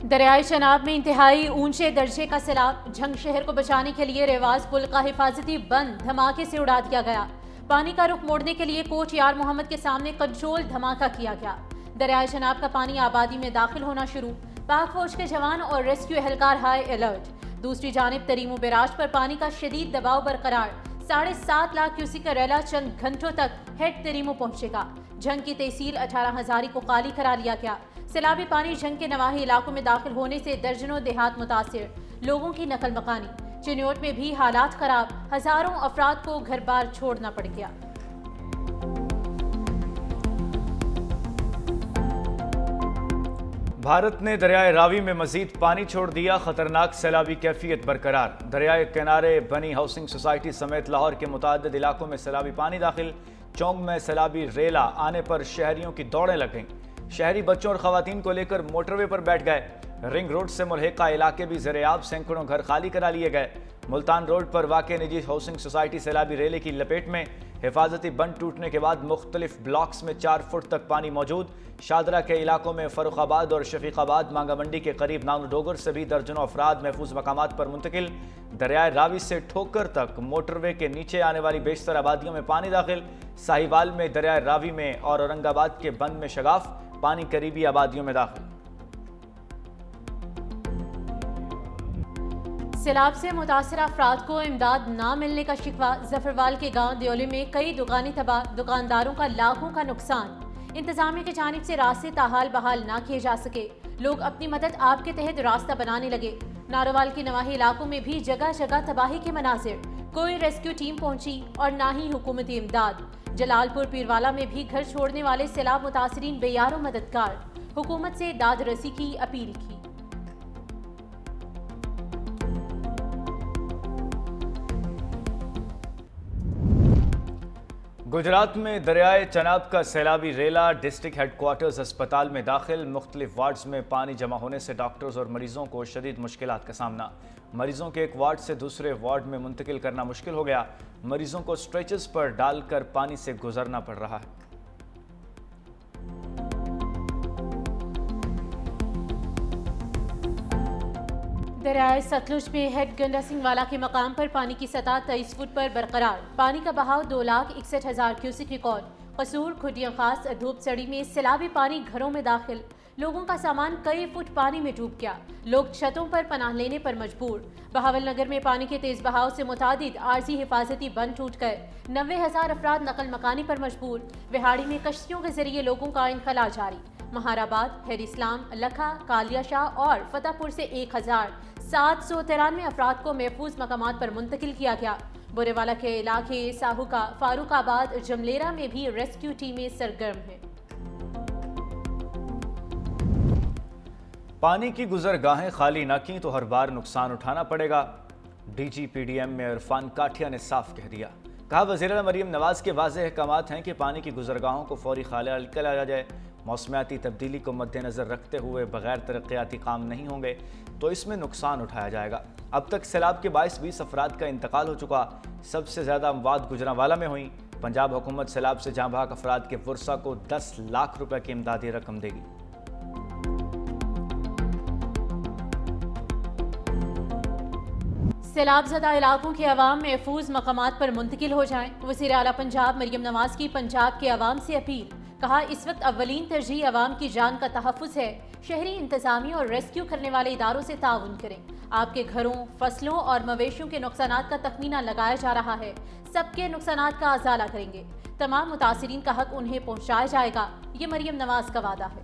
दरियाई चनाब में इंतहाई ऊंचे दर्जे का सैलाब। झंग शहर को बचाने के लिए रेवाज पुल का हिफाजती बंद धमाके से उड़ा दिया गया। पानी का रुख मोड़ने के लिए कोच यार मोहम्मद के सामने कंट्रोल धमाका किया गया। दरियाई चनाब का पानी आबादी में दाखिल होना शुरू। पाक फौज के जवान और रेस्क्यू एहलकार हाई अलर्ट। दूसरी जानिब तरीमू बैराज पर पानी का शदीद दबाव बरकरार। 7.5 लाख क्यूसिक का रैला चंद घंटों तक हेड तरीमू पहुंचेगा। झंग की तहसील 18 हजारी को खाली करा लिया गया। सैलाबी पानी झंग के नवाही इलाकों में दाखिल होने से दर्जनों देहात मुतासिर, लोगों की नकल मकानी। चिन्योट में भी हालात खराब, हजारों अफराद को घर बार छोड़ना पड़ गया। भारत ने दरियाए रावी में मजीद पानी छोड़ दिया, खतरनाक सैलाबी कैफियत बरकरार। दरियाए किनारे बनी हाउसिंग सोसाइटी समेत लाहौर के मुताद्दिद इलाकों में सैलाबी पानी दाखिल। चौंग में सैलाबी रेला आने पर शहरियों की दौड़ें लग गईं। शहरी बच्चों और खवातीन को लेकर मोटरवे पर बैठ गए। रिंग रोड से मुल्हिका इलाके भी ज़ेर-ए-आब, सैकड़ों घर खाली करा लिए गए। मुल्तान रोड पर वाक़े निजी हाउसिंग सोसाइटी सैलाबी रेले की लपेट में। हिफाजती बंद टूटने के बाद मुख्तलिफ ब्लॉक्स में 4 फुट तक पानी मौजूद। शादरा के इलाकों में फर्रुखाबाद और शफीकाबाद मांगा मंडी के करीब नानो डोगर से भी दर्जनों अफराद महफूज मकामात पर मुंतकिल। दरियाए रावी से ठोकर तक मोटरवे के नीचे आने वाली बेशतर आबादियों में पानी दाखिल। साहिवाल में दरियाए रावी में और औरंगाबाद के बंद में शगाफ, पानी करीबी आबादियों में दाखिल। सैलाब से मुतासर अफराद को इमदाद न मिलने का शिकवा। जफरवाल के गांव दियोली में कई दुकानें तबाह, दुकानदारों का लाखों का नुकसान। इंतजामिया की जानिब से रास्ते ताहाल बहाल ना किए जा सके। लोग अपनी मदद आपके तहत रास्ता बनाने लगे। नारोवाल के नवाही इलाकों में भी जगह जगह तबाही के मनाजिर। कोई रेस्क्यू टीम पहुंची और ना ही हुकूमती इमदाद। जलालपुर पीरवाला में भी घर छोड़ने वाले सैलाब मुतासरीन बेयारो मददगार। हुकूमत से दाद रसी की अपील की। गुजरात में दरियाए चनाब का सैलाबी रेला डिस्ट्रिक्ट हेडक्वार्टर्स अस्पताल में दाखिल। मुख्तलिफ वार्ड्स में पानी जमा होने से डॉक्टर्स और मरीजों को शदीद मुश्किलात का सामना। मरीजों के एक वार्ड से दूसरे वार्ड में मुंतकिल करना मुश्किल हो गया। मरीजों को स्ट्रेचर्स पर डालकर पानी से गुजरना पड़ रहा है। दरियाए सतलुज में हेड गंडा सिंह वाला के मकाम पर पानी की सतह 23 फुट पर बरकरार। पानी का बहाव 2,61,000 क्यूसिक रिकॉर्ड। कसूर खुडिया खास धूप सड़ी में सैलाबी पानी घरों में दाखिल। लोगों का सामान कई फुट पानी में डूब गया। लोग छतों पर पनाह लेने पर मजबूर। बहावल नगर में पानी के तेज बहाव से मुतादिद आर्जी हिफाजती बंद टूट गए। 90,000 अफराद नकल मकानी पर मजबूर। विहाड़ी में कश्तियों के जरिए लोगों का इनखला जारी। महाराबाद, हेर इस्लाम, लखा, कालिया शाह और फतेहपुर से 1,793 अफराद को महफूज मकामात पर मुंतकिल किया गया। बुरेवाला के इलाके साहुका, फारूकाबाद, जमलेरा में भी रेस्क्यू टीमें सरगर्म हैं। पानी की गुजरगाहें खाली न की तो हर बार नुकसान उठाना पड़ेगा। DG-PDM में इरफान काठिया ने साफ कह दिया। कहा, वज़ीर मरीम नवाज के वाज़ेह अहकामात हैं कि पानी की गुजरगाहों को फौरी खाला निकाला जाए। मौसमियाती तब्दीली को मद्देनज़र रखते हुए बगैर तरक्याती काम नहीं होंगे तो इसमें नुकसान उठाया जाएगा। अब तक सैलाब के बाइस 20 अफराद का इंतकाल हो चुका। सबसे ज़्यादा अमवात गुजरांवाला में हुई। पंजाब हुकूमत सैलाब से जाँ बहक अफराद के वर्सा को 10 लाख रुपए की इमदादी रकम देगी। सैलाब ज़दा इलाकों के अवाम महफूज मकामात पर मुंतकिल हो जाएं। वज़ीर आला पंजाब मरियम नवाज की पंजाब के अवाम से अपील। कहा, इस वक्त अव्वलीन तरजीह अवाम की जान का तहफ़्फ़ुज़ है। शहरी इंतज़ामिया और रेस्क्यू करने वाले इदारों से ताउन करें। आपके घरों, फसलों और मवेशियों के नुकसानात का तखमीना लगाया जा रहा है। सबके नुकसानात का अजाला करेंगे। तमाम मुतासिरीन का हक उन्हें पहुँचाया जाएगा। ये मरियम नवाज का वादा है।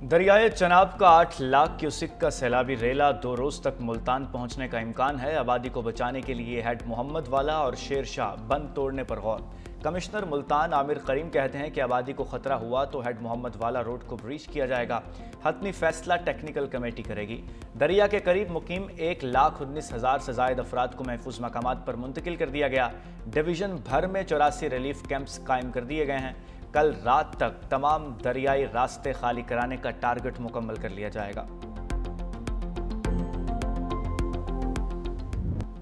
दरियाए चनाब का 8 लाख क्यूसिक का सैलाबी रेला 2 रोज तक मुल्तान पहुंचने का इम्कान है। आबादी को बचाने के लिए हेड मोहम्मद वाला और शेर शाह बंद तोड़ने पर गौर। कमिश्नर मुल्तान आमिर करीम कहते हैं कि आबादी को खतरा हुआ तो हेड मोहम्मद वाला रोड को ब्रीच किया जाएगा। हतमी फैसला टेक्निकल कमेटी करेगी। दरिया के करीब मुकीम 1,19,000 से जायद अफराद को महफूज मकामात पर मुंतकिल कर दिया गया। डिवीजन भर में 84 रिलीफ कैंप्स कायम कर दिए गए हैं। कल रात तक तमाम दरियाई रास्ते खाली कराने का टारगेट मुकम्मल कर लिया जाएगा।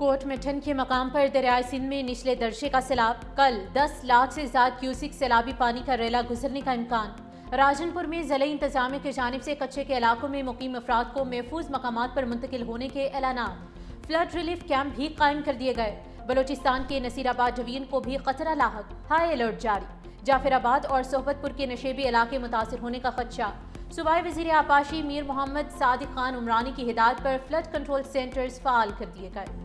कोट मिठन के मकाम पर दरियाए सिंध में निचले दर्जे का सैलाब। कल 10 लाख से ज्यादा क्यूसिक सैलाबी पानी का रेला गुजरने का इम्कान। राजनपुर में ज़िले इंतजामिया की जानिब से कच्चे के इलाकों में मुकीम अफराद को महफूज मकामात पर मुंतकिल होने के ऐलानात। फ्लड रिलीफ कैंप भी कायम कर दिए गए। बलोचिस्तान के नसीराबाद डिवीजन को भी खतरा लाहक, हाई अलर्ट जारी। जाफराबाद और सोहबतपुर के नशेबी इलाके मुतासिर होने का खदशा। सूबाई वज़ीर आपाशी मीर मोहम्मद सादिक खान उमरानी की हिदायत पर फ्लड कंट्रोल सेंटर्स फाल कर दिए गए।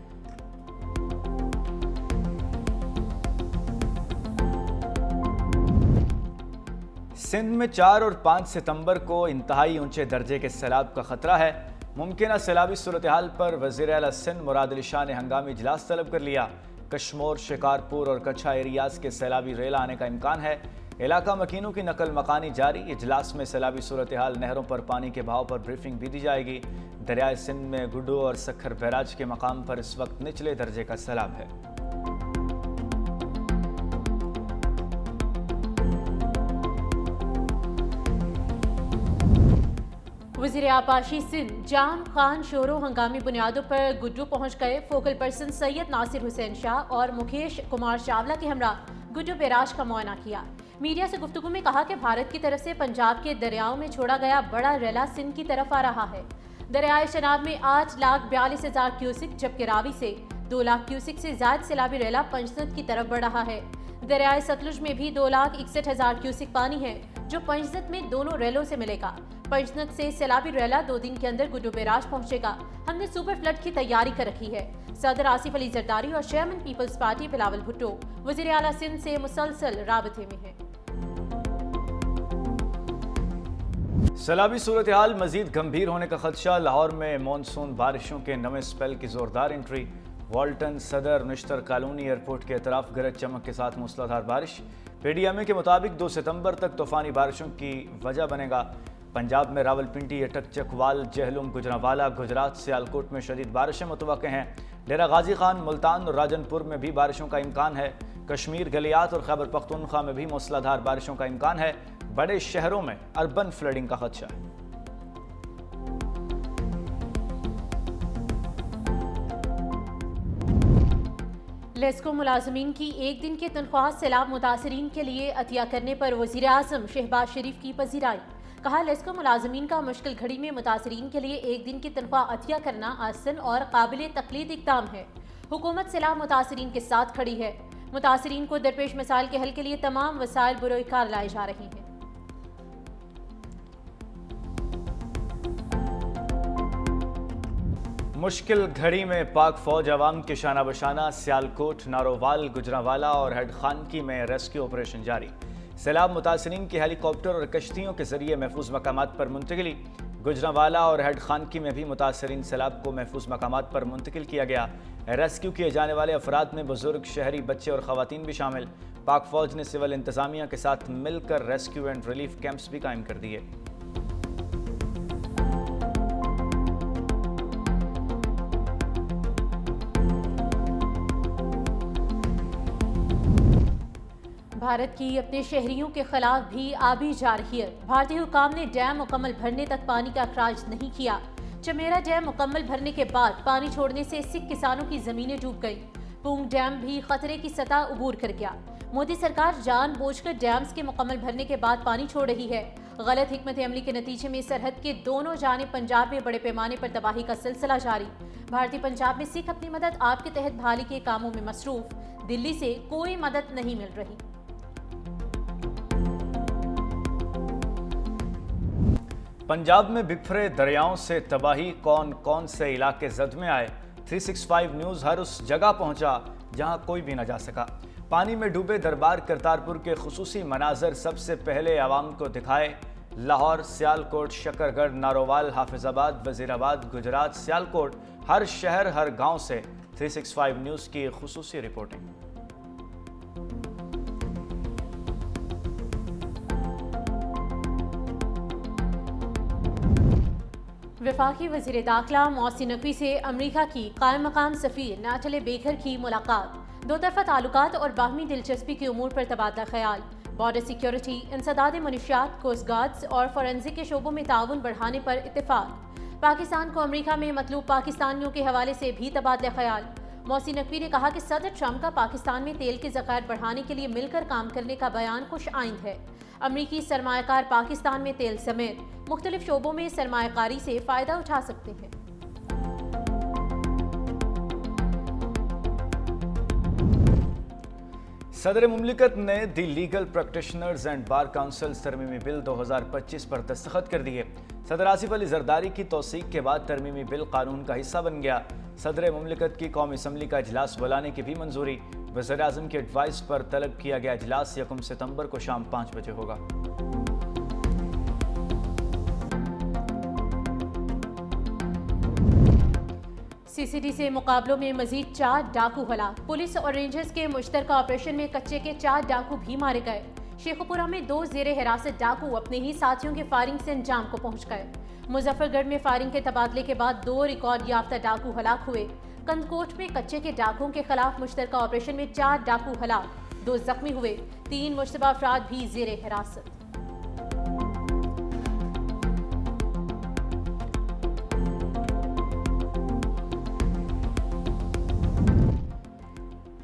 सिंध में 4 और 5 सितंबर को इंतहाई ऊंचे दर्जे के सैलाब का खतरा है। मुमकिन सैलाबी सूरत हाल पर वज़ीर आला सिंध मुराद अली शाह ने हंगामी इजलास तलब कर लिया। कश्मोर, शिकारपुर और कच्छा एरियाज के सैलाबी रेला आने का इम्कान है। इलाका मकीनों की नकल मकानी जारी। इजलास में सैलाबी सूरत हाल, नहरों पर पानी के बहाव पर ब्रीफिंग भी दी जाएगी। दरियाए सिंध में गुड्डू और सखर बैराज के मकाम पर इस वक्त निचले दर्जे का सैलाब है। वज़ीर आपाशी सिंध जाम खान शोरो हंगामी बुनियादों पर गुड्डू पहुंच गए। फोकल पर्सन सैयद नासिर हुसैन शाह और मुकेश कुमार चावला के हमरा गुड्डू बैराज का मुआयना किया। मीडिया से गुफ्तगू में कहा कि भारत की तरफ से पंजाब के दरियाओं में छोड़ा गया बड़ा रेला सिंध की तरफ आ रहा है। दरियाए शनाब में 8,42,000 क्यूसिक, जबकि रावी से 2 लाख क्यूसिक से ज्यादा सैलाबी रेला पंजनद की तरफ बढ़ रहा है। दरियाए सतलुज में भी 2,61,000 क्यूसिक पानी है, जो पंजनद में दोनों रेलों से मिलेगा। पंजनद से सैलाबी रेला 2 दिन के अंदर गुड्डू बैराज पहुंचेगा। हमने सुपर फ्लड की तैयारी कर रखी है। सदर आसिफ अली जरदारी और chairman Peoples Party Bilawal Bhutto वज़ीर आला सिंध से मुसलसल राबते में हैं। सैलाबी सूरत हाल मजीद गंभीर होने का खदशा। लाहौर में मानसून बारिशों के नवे स्पेल की जोरदार एंट्री। वाल्टन, सदर, निश्तर कॉलोनी एयरपोर्ट के अतराफ गरज चमक के साथ मूसलाधार बारिश। पीडीएमए के मुताबिक 2 सितंबर तक तूफानी बारिशों की वजह बनेगा। पंजाब में रावलपिंडी, अटक, चकवाल, जहलुम, गुजरांवाला, गुजरात, सियालकोट में शदीद बारिशें मुतवक्के हैं। डेरा गाजी खान, मुल्तान और राजनपुर में भी बारिशों का इम्कान है। कश्मीर, गलियात और खैबर पख्तूनख्वा में भी मूसलाधार बारिशों का इम्कान है। बड़े शहरों में अर्बन फ्लडिंग का खदशा है। लेस्को मुलाजमीन की एक दिन की तनख्वाह सैलाब मुतासरीन के लिए अतिया करने पर वज़ीर आज़म शहबाज शरीफ की पजीराई। कहा, लेस्को मुलाजमीन का मुश्किल घड़ी में मुतासरीन के लिए एक दिन की तनख्वाह अतिया करना आसान और काबिल तकलीद इक़दाम है। हुकूमत सैलाब मुतासरीन के साथ खड़ी है। मुतासरीन को दरपेश मसाइल के हल के लिए तमाम वसाइल बुरोकार लाए जा रहे हैं। मुश्किल घड़ी में पाक फौज अवाम के शाना बशाना। सियालकोट, नारोवाल, गुजरांवाला और हेड खानकी में रेस्क्यू ऑपरेशन जारी। सैलाब मुतासरीन की हेलीकॉप्टर और कश्तियों के जरिए महफूज मकामात पर मुंतकिली। गुजरांवाला और हेड खानकी में भी मुतासरीन सैलाब को महफूज मकामात पर मुंतकिल किया गया। रेस्क्यू किए जाने वाले अफराद में बुजुर्ग, शहरी, बच्चे और खवातीन भी शामिल। पाक फौज ने सिविल इंतजामिया के साथ मिलकर रेस्क्यू एंड रिलीफ कैंप्स भी कायम कर दिए। भारत की अपने शहरियों के खिलाफ भी आबी जारहियत। भारतीय हुकाम ने डैम मुकम्मल भरने तक पानी का अखराज नहीं किया। चमेरा डैम मुकम्मल भरने के बाद पानी छोड़ने से सिख किसानों की जमीनें डूब गई। पूंग डैम भी खतरे की सतह उबूर कर गया। मोदी सरकार जानबूझकर डैम्स के मुकम्मल भरने के बाद पानी छोड़ रही है। गलत हिकमत अमली के नतीजे में सरहद के दोनों जानिब पंजाब में बड़े पैमाने पर तबाही का सिलसिला जारी। भारतीय पंजाब में सिख अपनी मदद आप के तहत बहाली के कामों में मसरूफ। दिल्ली से कोई मदद नहीं मिल रही। पंजाब में बिखरे दरियाओं से तबाही, कौन कौन से इलाके जद में आए। 365 न्यूज़ हर उस जगह पहुंचा जहां कोई भी न जा सका। पानी में डूबे दरबार करतारपुर के खुसूसी मनाजर सबसे पहले आवाम को दिखाए। लाहौर, सियालकोट, शकरगढ़, नारोवाल, हाफिजाबाद, वजीराबाद, गुजरात, सियालकोट, हर शहर हर गांव से 365 न्यूज़ की खुसूसी रिपोर्टिंग। वफाकी वज़ीर दाखिला मोहसिन नकवी से अमरीका की कायम मकाम सफ़ीर नाटले बेकर की मुलाकात। दो तरफ़ा ताल्लुकात और बाहमी दिलचस्पी के उमूर पर तबादला ख्याल। बॉर्डर सिक्योरिटी, इंसदाद मनशियात, कोस्ट गार्ड्स और फॉरेंसिक के शोबों में ताउन बढ़ाने पर इत्तेफाक। पाकिस्तान को अमरीका में मतलूब पाकिस्तानियों के हवाले से भी तबादला ख्याल। मौसी नकवी ने कहा कि सदर ट्रंप का पाकिस्तान में तेल के ज़खायर बढ़ाने के लिए मिलकर काम करने का बयान खुश आइंद है। अमरीकी सरमायाकार पाकिस्तान में तेल समेत मुख्तलिफ शोबों में सरमायाकारी से फ़ायदा उठा सकते हैं। सदर मुमलिकत ने the legal practitioners and bar council तरमीमी बिल 2025 पर दस्तखत कर दिए। सदर आसिफ अली जरदारी की तौसीक के बाद तरमीमी बिल कानून का हिस्सा बन गया। सदर मुमलिकत की कौमी असम्बली का इजलास बुलाने की भी मंजूरी। वज़ीर आज़म की एडवाइस पर तलब किया गया इजलास 1 सितंबर को शाम 5 बजे होगा। सीसीडी से मुकाबलों में मजीद 4 डाकू हलाक। पुलिस और रेंजर्स के मुश्तरका ऑपरेशन में कच्चे के 4 डाकू भी मारे गए। शेखपुरा में 2 ज़ेरे हिरासत डाकू अपने ही साथियों के फायरिंग से अंजाम को पहुंच गए। मुजफ्फरगढ़ में फायरिंग के तबादले के बाद 2 रिकॉर्ड याफ्ता डाकू हलाक हुए। कंदकोट में कच्चे के डाकुओं के खिलाफ मुश्तरका ऑपरेशन में 4 डाकू हलाक, 2 जख्मी हुए। 3 मुश्तबा अफराद भी ज़ेरे हिरासत।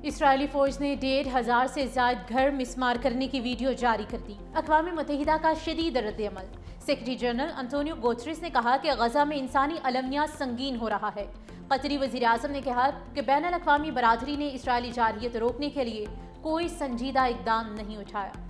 इसराइली फौज ने 1,500 से ज्यादा घर मिसमार करने की वीडियो जारी कर दी। अक़वाम मुत्तहिदा का शदीद रद्द-ए-अमल। सेक्रेटरी जनरल अंतोनियो गुतेरेस ने कहा कि गजा में इंसानी अलमिया संगीन हो रहा है। कतरी वज़ीर आज़म ने कहा कि बैनुल अक़वामी बरादरी ने इसराइली जारहियत रोकने के लिए कोई संजीदा इक़दाम नहीं उठाया।